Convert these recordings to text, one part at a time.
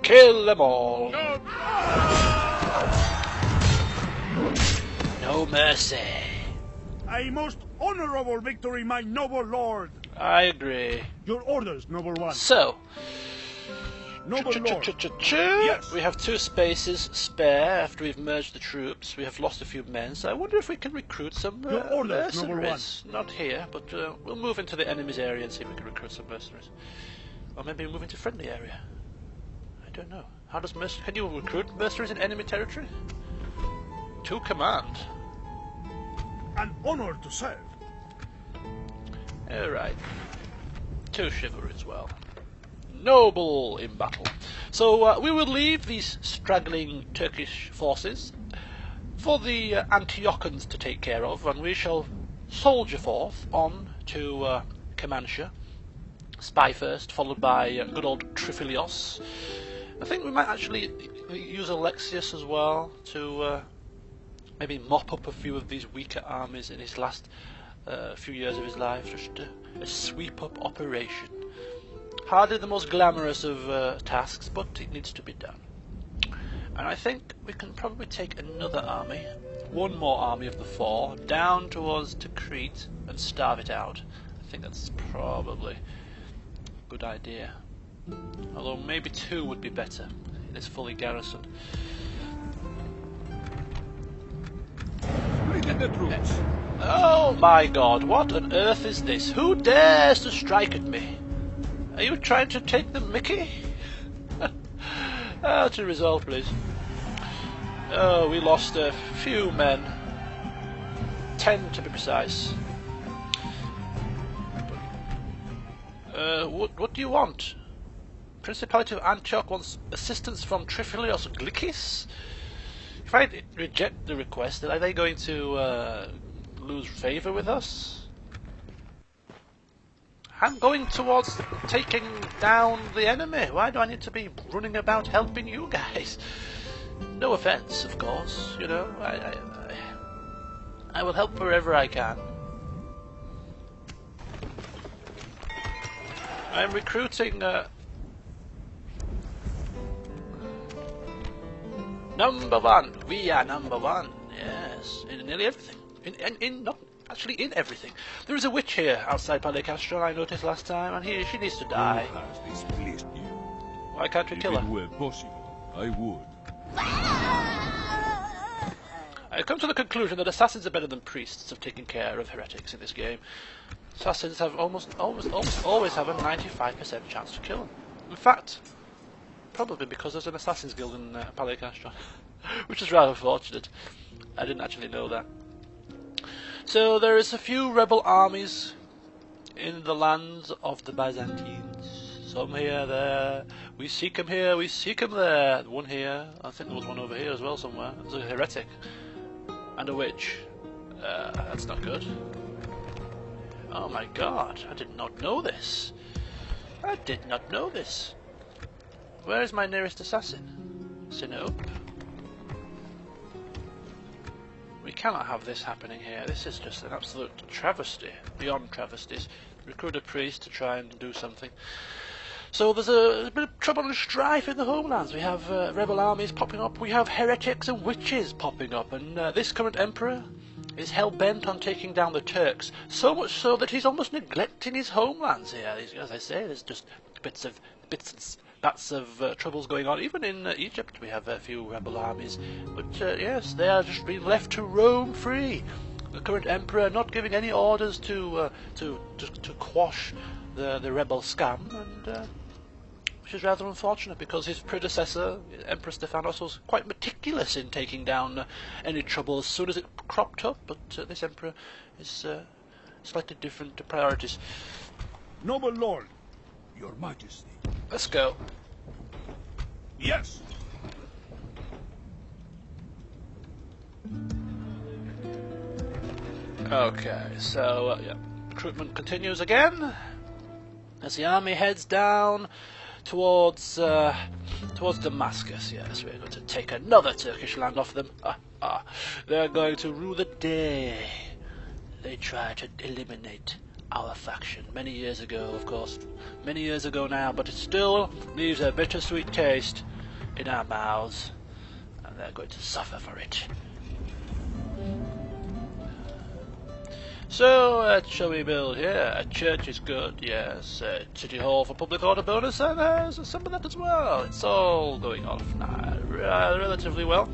Kill them all. No mercy. A most honorable victory, my noble lord. I agree. Your orders, noble one. So, Noble lord. yes. We have 2 spaces spare after we've merged the troops. We have lost a few men, so I wonder if we can recruit some Your orders, noble one. mercenaries. Not here, but we'll move into the enemy's area and see if we can recruit some mercenaries. Or maybe move into friendly area. I don't know. How does can you recruit mercenaries in enemy territory? To command. An honor to serve. Alright. 2 chivalry as well. Noble in battle. So we will leave these straggling Turkish forces for the Antiochans to take care of, and we shall soldier forth on to Kermanshah. Spy first, followed by good old Trifilios. I think we might actually use Alexius as well to maybe mop up a few of these weaker armies in his last few years of his life. Just a sweep-up operation. Hardly the most glamorous of tasks, but it needs to be done. And I think we can probably take another army, one more army of the 4, down towards Crete and starve it out. I think that's probably a good idea. Although maybe 2 would be better. It is fully garrisoned. Oh my god, what on earth is this? Who dares to strike at me? Are you trying to take the mickey? To resolve, please. Oh, we lost a few men. 10 to be precise. What do you want? Principality of Antioch wants assistance from Trifilios Glikis? If I reject the request, are they going to lose favour with us? I'm going towards taking down the enemy. Why do I need to be running about helping you guys? No offence, of course. You know, I will help wherever I can. I'm recruiting number 1. We are number 1. Yes, in nearly everything. Not actually in everything. There is a witch here outside Palais Castron, I noticed last time, and she needs to die. Why can't we kill her? If it were possible, I would. I've come to the conclusion that assassins are better than priests of taking care of heretics in this game. Assassins have almost always have a 95% chance to kill them. In fact, probably because there's an assassins guild in Palais Castron, which is rather fortunate. I didn't actually know that. So there is a few rebel armies in the lands of the Byzantines. Some here, there. We seek them here, we seek them there. One here. I think there was one over here as well somewhere. There's a heretic. And a witch. That's not good. Oh my god, I did not know this. I did not know this. Where is my nearest assassin? Sinope. We cannot have this happening here. This is just an absolute travesty. Beyond travesties. Recruit a priest to try and do something. So there's a bit of trouble and strife in the homelands. We have rebel armies popping up. We have heretics and witches popping up. And this current emperor is hell-bent on taking down the Turks. So much so that he's almost neglecting his homelands here. As I say, there's just bits and bats of troubles going on. Even in Egypt we have a few rebel armies. But yes, they are just being left to roam free. The current emperor not giving any orders to quash the rebel scam, and which is rather unfortunate because his predecessor, Emperor Stephanos, was quite meticulous in taking down any trouble as soon as it cropped up. But this emperor is slightly different priorities. Noble lord, your majesty. Let's go. Yes. Okay, so yeah, recruitment continues again as the army heads down towards Damascus. Yes, we're going to take another Turkish land off them. They're going to rule the day. They try to eliminate our faction many years ago, of course, many years ago now, but it still leaves a bittersweet taste in our mouths, and they're going to suffer for it. So, shall we build here? A church is good, yes. City hall for public order bonus, and there's some of that as well. It's all going off now, relatively well.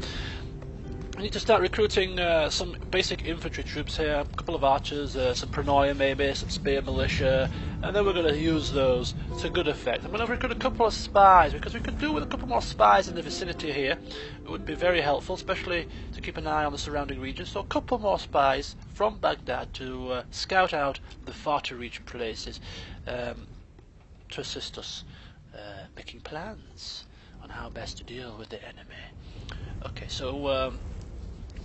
I need to start recruiting some basic infantry troops here, a couple of archers, some Prenoia maybe, some spear militia, and then we're going to use those to good effect. I'm going to recruit a couple of spies, because we could do with a couple more spies in the vicinity here. It would be very helpful, especially to keep an eye on the surrounding regions. So a couple more spies from Baghdad to scout out the far-to-reach places, to assist us making plans on how best to deal with the enemy. Okay, so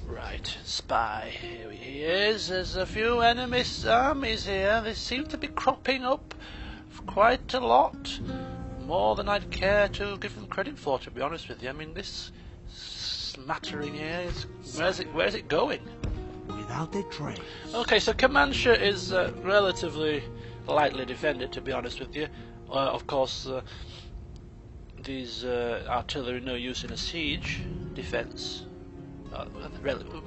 right, spy, here he is. There's a few enemy armies here. They seem to be cropping up quite a lot. More than I'd care to give them credit for, to be honest with you. I mean, this smattering here is... Where's it going? Without a trace. Okay, so Kermanshah is relatively lightly defended, to be honest with you. Of course, these artillery no use in a siege defence.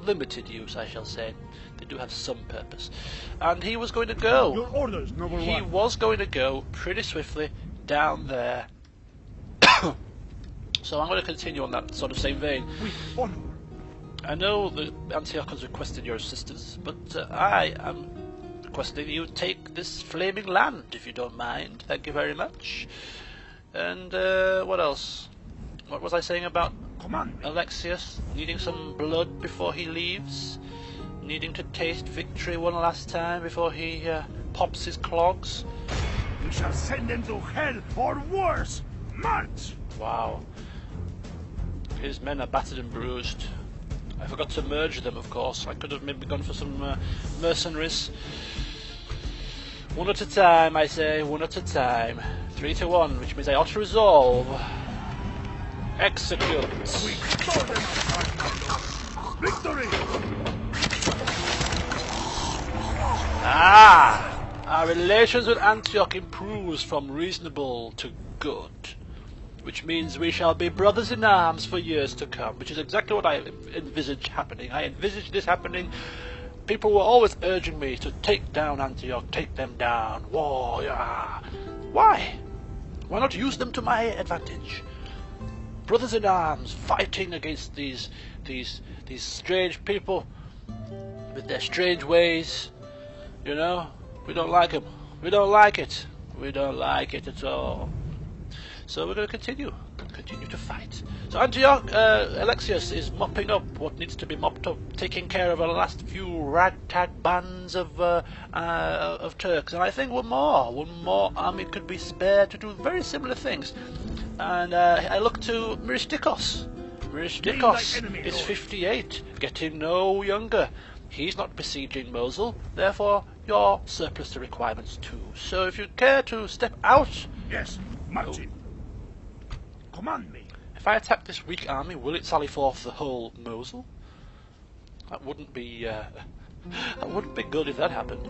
Limited use, I shall say. They do have some purpose. And he was going to go. Your orders, Noble He One. was going to go pretty swiftly down there. So I'm going to continue on that sort of same vein. With honor. I know the Antioch has requested your assistance, but I am requesting you take this flaming land, if you don't mind. Thank you very much. And what else? What was I saying about Command me. Alexius needing some blood before he leaves? Needing to taste victory one last time before he pops his clogs? We shall send them to hell or worse. March! Wow. His men are battered and bruised. I forgot to merge them, of course. I could have maybe gone for some mercenaries. One at a time, I say, one at a time. 3 to 1, which means I ought to resolve. Execute. We throw them apart. Victory! Ah! Our relations with Antioch improves from reasonable to good. Which means we shall be brothers in arms for years to come, which is exactly what I envisage happening. I envisage this happening. People were always urging me to take down Antioch, take them down, war, yeah. Why? Why not use them to my advantage? Brothers in arms, fighting against these strange people with their strange ways. You know, we don't like them. We don't like it. We don't like it at all. So we're going to continue to fight. So Antioch, Alexius is mopping up what needs to be mopped up, taking care of the last few ragtag bands of Turks, and I think one more army could be spared to do very similar things. And I look to Myristikos. Myristikos is 58, getting no younger. He's not besieging Mosul, therefore you're surplus to requirements too. So if you care to step out... Yes, marching. Command me. If I attack this weak army, will it sally forth the whole Mosul? That wouldn't be good if that happened.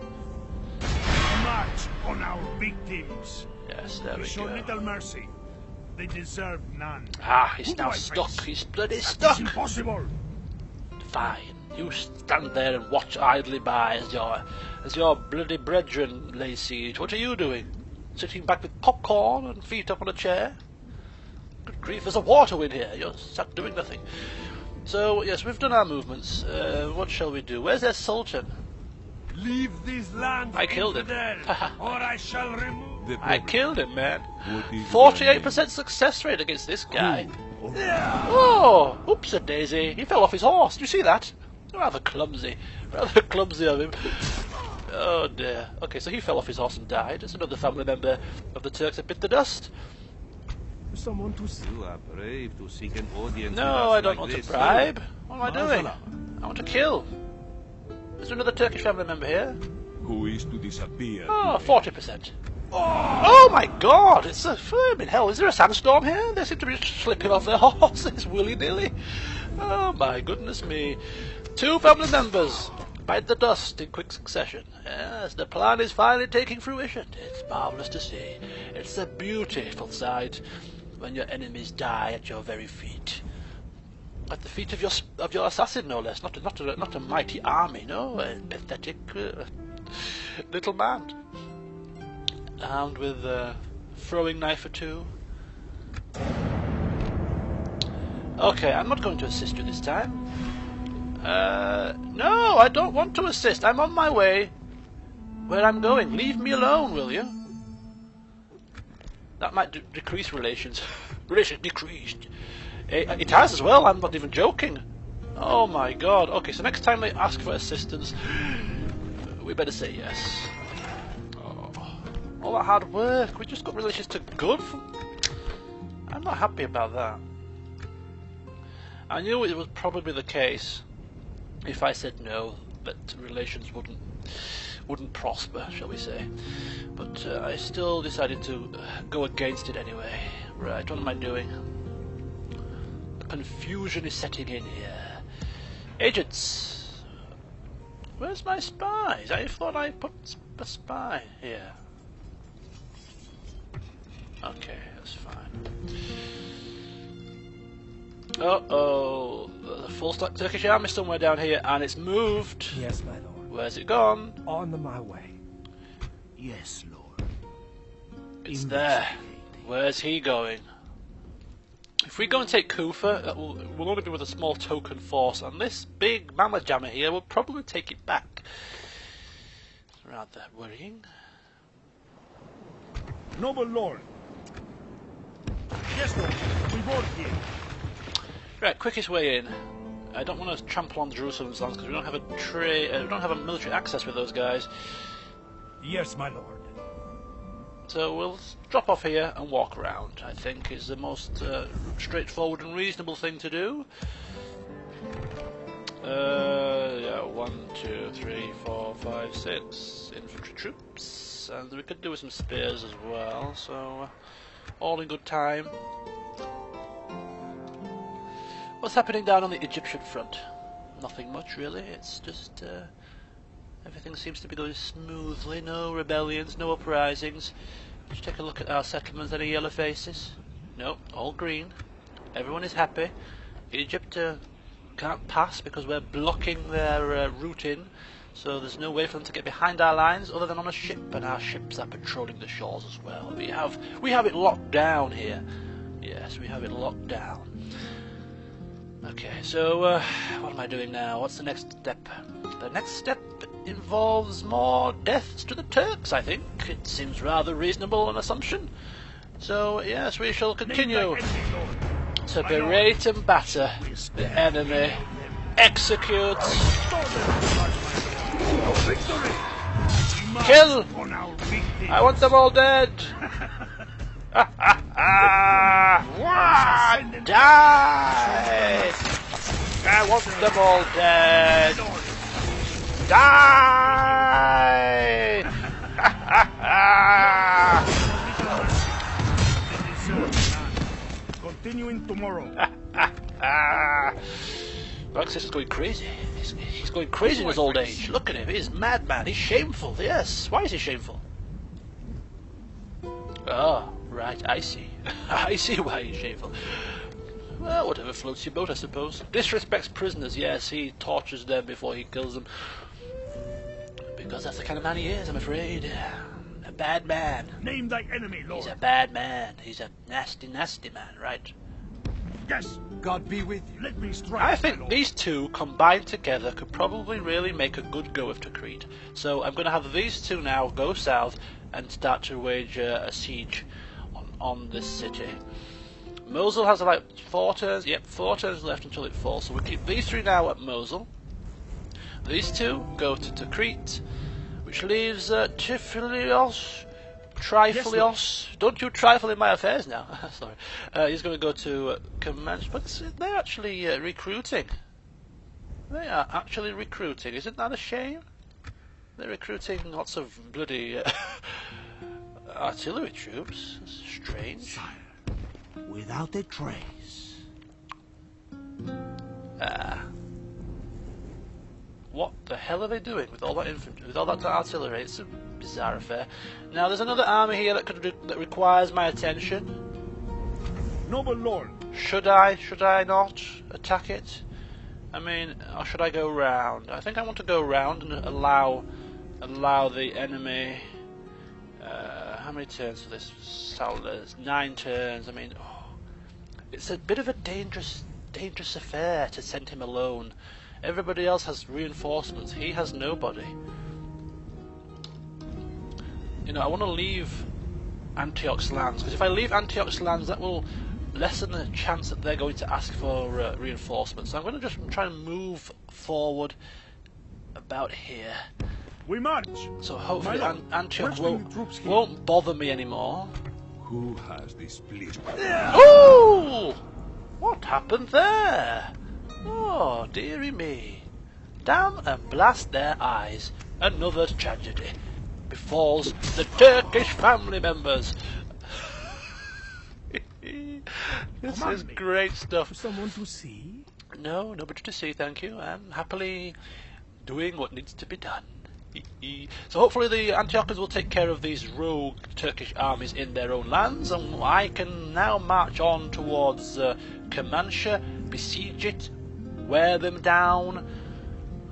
March on our victims. Yes, there we Show go. little mercy. They deserve none. Ah, he's Who do now I stuck. face? He's bloody That is stuck. impossible. Fine. You stand there and watch idly by as your bloody brethren lay siege. What are you doing? Sitting back with popcorn and feet up on a chair? Good grief, there's a war to win here. You're sat doing nothing. So, yes, we've done our movements. What shall we do? Where's their Sultan? Leave this land, I killed him. infidel, or I shall remove. I killed him, man. What is 48% success rate against this guy. Oh, oops-a-daisy. He fell off his horse. Did you see that? Rather clumsy. Rather clumsy of him. Oh dear. Okay, so he fell off his horse and died. It's another family member of the Turks that bit the dust. Someone to see. You are brave to seek an audience. No, with us I don't like want this. to bribe. What am I doing? Mazala. I want to kill. Is there another Turkish family member here? Who is to disappear? Oh, 40%. Oh my god, it's a firm in hell. Is there a sandstorm here? They seem to be slipping off their horses willy-nilly. Oh my goodness me. 2 family members bite the dust in quick succession. Yes, the plan is finally taking fruition. It's marvellous to see. It's a beautiful sight. when your enemies die at your very feet. At the feet of your assassin, no less. Not a mighty army, no, a pathetic little man, armed with a throwing knife or two. Okay, I'm not going to assist you this time. No, I don't want to assist. I'm on my way where I'm going. Leave me alone, will you? That might decrease relations. Relations decreased. It has as well, I'm not even joking. Oh my god. Okay, so next time they ask for assistance, we better say yes. Oh, all that hard work, we just got relations to good. I'm not happy about that. I knew it was probably the case if I said no, that relations wouldn't prosper, shall we say. But I still decided to go against it anyway. Right, what am I doing? The confusion is setting in here. Agents! Where's my spies? I thought I put a spy here. Okay, that's fine. Uh-oh, the full Turkish army somewhere down here, and it's moved. Yes, my lord. Where's it gone? On my way. Yes, Lord. It's there. Where's he going? If we go and take Kufa, we'll only be with a small token force, and this big mamma jammer here will probably take it back. It's rather worrying. Noble Lord. Yes, Lord. We board here. Right, quickest way in. I don't want to trample on Jerusalem's lands because we don't have we don't have a military access with those guys. Yes, my lord. So we'll drop off here and walk around. I think is the most straightforward and reasonable thing to do. Yeah, 1, 2, 3, 4, 5, 6 infantry troops, and we could do with some spears as well. So all in good time. What's happening down on the Egyptian front? Nothing much really, it's just everything seems to be going smoothly, no rebellions, no uprisings. Just take a look at our settlements, any yellow faces? No, all green. Everyone is happy. Egypt can't pass because we're blocking their route in, so there's no way for them to get behind our lines other than on a ship, and our ships are patrolling the shores as well. We have it locked down here. Yes, we have it locked down. Okay, so what am I doing now? What's the next step? The next step involves more deaths to the Turks, I think. It seems rather reasonable an assumption. So, yes, we shall continue to berate and batter the enemy. Execute! Kill! I want them all dead! Die! I want them all dead! Die! Continuing tomorrow. Alexis is going crazy. He's going crazy in his old age. Look at him. He's madman. He's shameful. Yes. Why is he shameful? Oh, right. I see. I see why he's shameful. Well, whatever floats your boat, I suppose. Disrespects prisoners. Yes, he tortures them before he kills them. Because that's the kind of man he is, I'm afraid. A bad man. Name thy enemy, Lord. He's a bad man. He's a nasty, nasty man, right? Yes. God be with you. Let me strike. I think these two combined together could probably really make a good go of Tikrit. So I'm going to have these two now go south and start to wage a siege on this city. Mosul has like 4 turns. Yep, 4 turns left until it falls. So we'll keep these 3 now at Mosul. These 2 go to Tikrit, which leaves Trifilios. Yes, Don't you trifle in my affairs now. Sorry. He's going to go to Comanche, but they're actually recruiting. They are actually recruiting. Isn't that a shame? They're recruiting lots of bloody artillery troops. That's strange. Sire, without a trace. What the hell are they doing with all that infantry, with all that artillery? It's a bizarre affair. Now there's another army here that requires my attention. Noble lord. Should I not attack it? I mean, or should I go round? I think I want to go round and allow the enemy. How many turns for this? There's 9 turns. I mean, it's a bit of a dangerous affair to send him alone. Everybody else has reinforcements. He has nobody. You know, I want to leave Antioch's lands, because if I leave Antioch's lands, that will lessen the chance that they're going to ask for reinforcements. So I'm going to just try and move forward about here. We march. So hopefully Antioch where's the troops here? won't bother me anymore. Who has displeased? Ooh! What happened there? Oh, dearie me. Damn and blast their eyes. Another tragedy befalls the Turkish family members. This is great stuff. Someone to see? No, nobody to see, thank you. I'm happily doing what needs to be done. So hopefully the Antiochans will take care of these rogue Turkish armies in their own lands, and I can now march on towards Kermanshah, besiege it, wear them down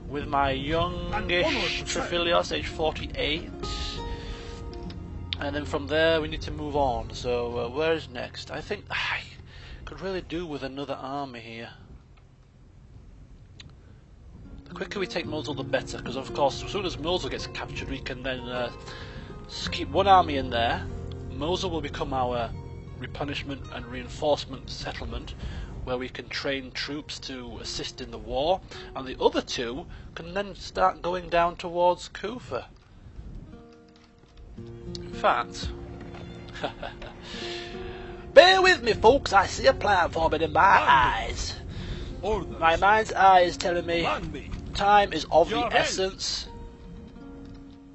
with my youngish Trophilios, age 48. And then from there we need to move on. So where is next? I think I could really do with another army here. The quicker we take Mosul, the better, because of course as soon as Mosul gets captured we can then keep one army in there. Mosul will become our replenishment and reinforcement settlement, where we can train troops to assist in the war, and the other two can then start going down towards Kufa. In fact, bear with me folks, I see a plan forming in my eyes. Orders. My mind's eye is telling me Mandy. time is of Your the head. essence.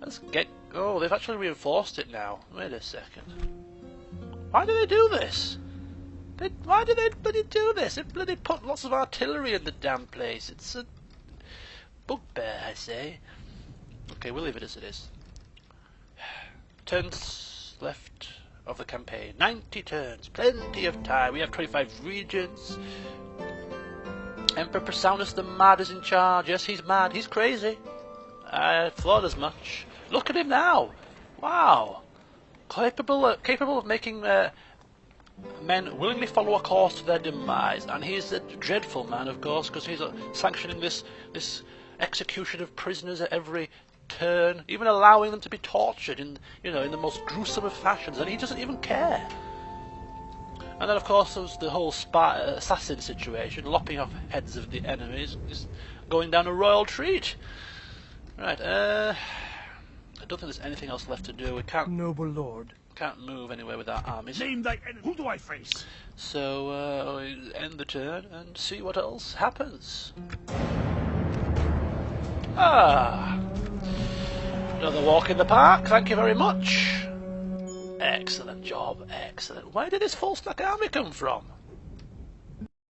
Let's get... Oh, they've actually reinforced it now. Wait a second. Why do they do this? Why do they bloody do this? They bloody put lots of artillery in the damn place. It's a bugbear, I say. Okay, we'll leave it as it is. Turns left of the campaign. 90 turns. Plenty of time. We have 25 regions. Emperor Persaunus the Mad is in charge. Yes, he's mad. He's crazy. I thought as much. Look at him now. Wow. Capable of making men willingly follow a course to their demise. And he's a dreadful man, of course, because he's sanctioning this execution of prisoners at every turn, even allowing them to be tortured in the most gruesome of fashions, and he doesn't even care. And then of course there's the whole assassin situation, lopping off heads of the enemies, just going down a royal treat. Right, I don't think there's anything else left to do. We can't Noble lord. move anywhere with our armies. Name thy enemy. Who do I face? So we end the turn and see what else happens. Another walk in the park, thank you very much. Excellent job, excellent. Where did this full stack army come from?